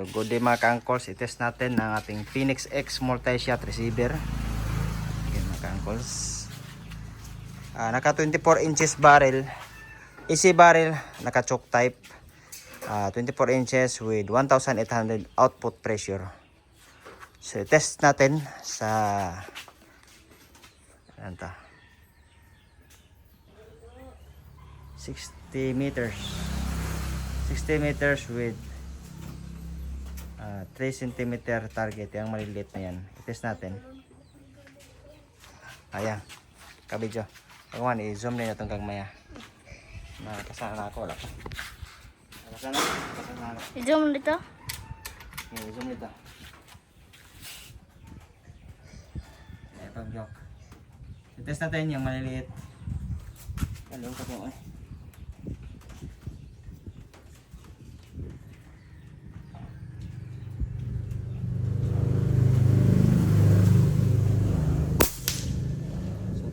Good day mga ka-angkles, i-test natin ang ating Phoenix X multi-shot receiver. Okay mga ka-angkles, naka 24 inches barrel, easy barrel, naka choke type, 24 inches with 1,800 output pressure. So i-test natin sa 60 meters with 3 cm target, yung maliliit na yan. I-test natin. Ayan, kabidyo. Pagkawan, i-zoom na itong gagmaya. Nakasana na ako, wala pa. Nakasana na ako. I-zoom dito? Yeah, i-zoom dito. Ayan, pag-joke. I-test natin yung maliliit. Kalong ka po eh.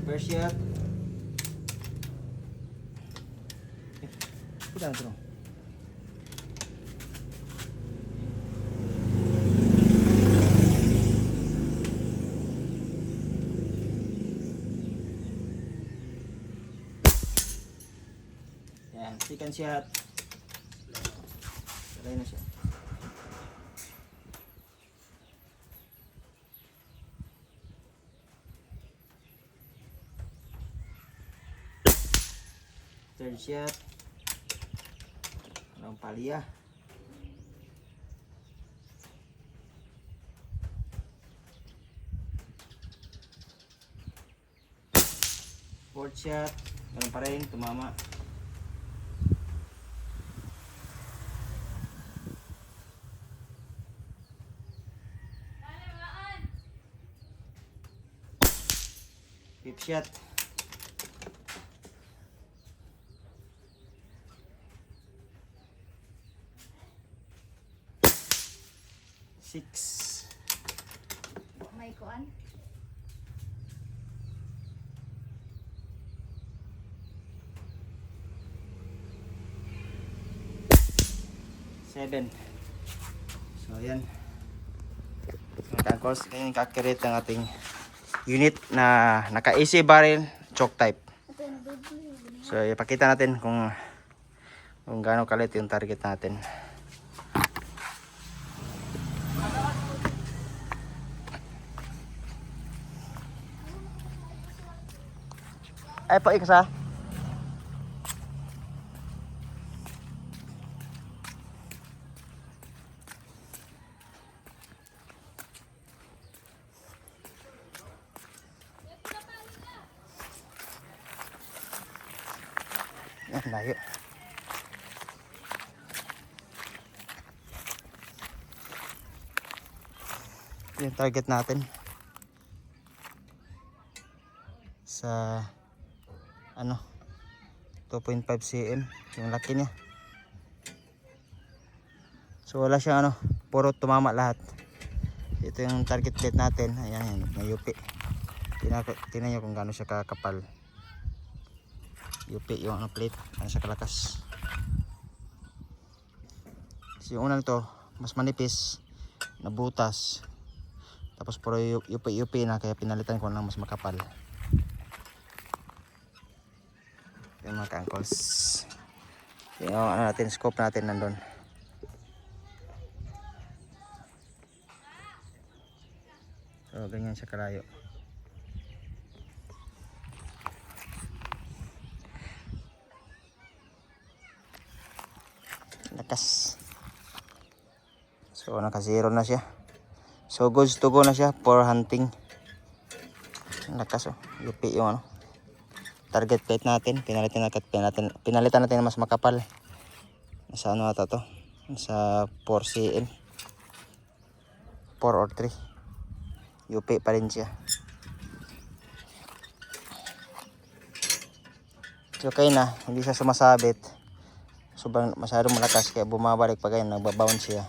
First shot. Kita na. Yan, second shot. Try na siya. Third shot. Anong palya? Fourth shot. Ganun pa rin, tumama. Fifth shot. Six. May kuan? Seven. So ayan. Mga ganyan kakirit ang ating unit na naka easy barrel choke type. So ipakita natin kung gaano kalit yung target natin. Ay po ikasa. Yan, layo. Yung target natin sa 2.5 cm yung laki niya. So wala siyang puro tumama lahat. Ito yung target plate natin. Ayan, may yupi. Tingnan nyo kung gaano siya kakapal. Yupi yung plate, ano siya kalakas. So yung unang to mas manipis, nabutas, tapos puro yupi na, kaya pinalitan ko ng mas makapal. Yung mga ka-angkles, yung natin, scope natin nandun. So ganyan siya kalayo. Lakas. So naka zero na siya. So goods to go na siya for hunting. Lakas yupi yung target plate natin. Pinalitan natin na mas makapal. Nasa ata to? Nasa 4 cm. 4 or 3. Yupi pa rin siya. So okay na, hindi siya sumasabit. Sobrang masyadong malakas kaya bumabalik pa ganyan, nagbabounce siya.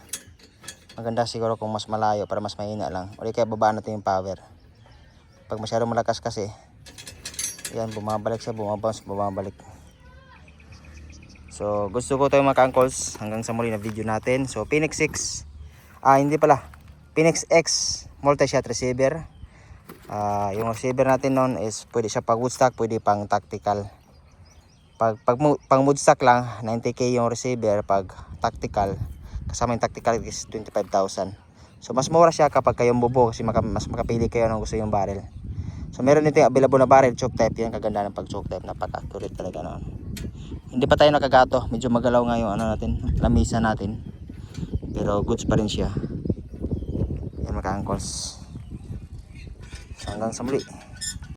Maganda siguro kung mas malayo para mas mahina lang. O di kaya babaan natin yung power. Pag masyadong malakas kasi, yan, bumabalik siya, bumabounce, bumabalik. So gusto ko tayo mga ka-angkles, hanggang sa muli na video natin. So Phoenix 6 Hindi pala. Phoenix X multi-shot receiver. Yung receiver natin noon is pwede siya pag woodstock, pwede pang tactical. Pang woodstock lang 90k yung receiver, pag tactical kasama yung tactical is 25,000. So mas mura siya kapag kayong bubo kasi mas makapili kayo ng gusto yung barrel. So meron dito yung available na barrel, choke type. Yan kaganda ng pag choke type, napaka-accurate talaga noon. Hindi pa tayo nakagato, medyo magalaw nga yung natin, lamisa natin. Pero goods pa rin siya. Yan mga ka-angkles. So hanggang sa muli.